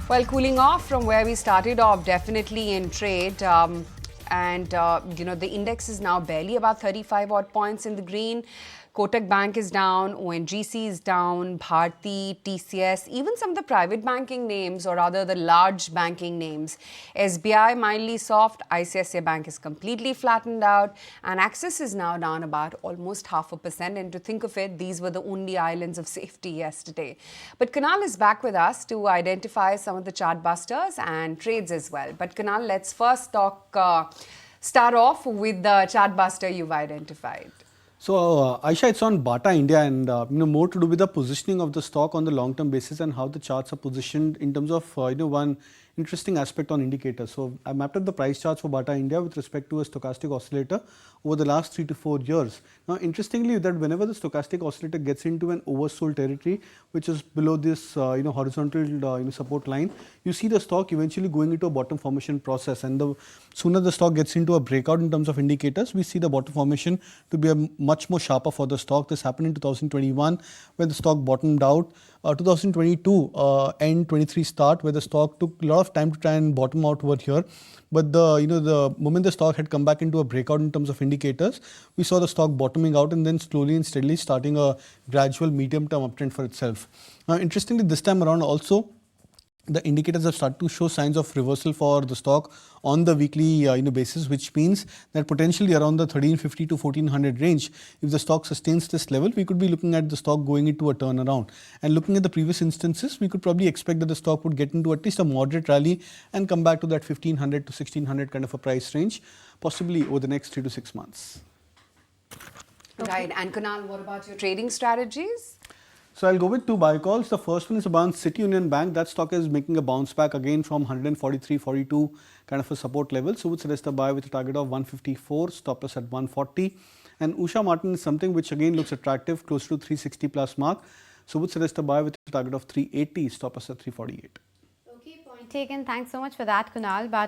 Well, cooling off from where we started off, definitely in trade. The index is now barely about 35 odd points in the green. Kotak Bank is down, ONGC is down, Bharti, TCS, even some of the private banking names, or rather the large banking names. SBI mildly soft, ICICI Bank is completely flattened out, and Axis is now down about almost 0.5%. And to think of it, these were the only islands of safety yesterday. But Kunal is back with us to identify some of the chartbusters and trades as well. But Kunal, let's first start off with the chartbuster you've identified. So, Aisha, it's on BATA India and more to do with the positioning of the stock on the long-term basis and how the charts are positioned in terms of one interesting aspect on indicators. So, I mapped out the price charts for BATA India with respect to a stochastic oscillator over the last 3 to 4 years. Now, interestingly, that whenever the stochastic oscillator gets into an oversold territory, which is below this horizontal support line, you see the stock eventually going into a bottom formation process, and the sooner the stock gets into a breakout in terms of indicators, we see the bottom formation to be a much more sharper for the stock. This happened in 2021 when the stock bottomed out. 2022 end 23 start, where the stock took a lot of time to try and bottom out over here. But the moment the stock had come back into a breakout in terms of indicators, we saw the stock bottoming out and then slowly and steadily starting a gradual medium-term uptrend for itself. Now, interestingly, this time around also, the indicators have started to show signs of reversal for the stock on the weekly basis, which means that potentially around the 1350 to 1400 range, if the stock sustains this level, we could be looking at the stock going into a turnaround. And looking at the previous instances, we could probably expect that the stock would get into at least a moderate rally and come back to that 1500 to 1600 kind of a price range, possibly over the next 3 to 6 months. Right. And Kunal, what about your trading strategies? So I'll go with 2 buy calls. The first one is about Citi Union Bank. That stock is making a bounce back again from 143.42 kind of a support level. So would suggest a buy with a target of 154, stop loss at 140. And Usha Martin is something which again looks attractive, close to 360 plus mark. So would suggest a buy with a target of 380, stop loss at 348. Okay, point taken. Thanks so much for that, Kunal. But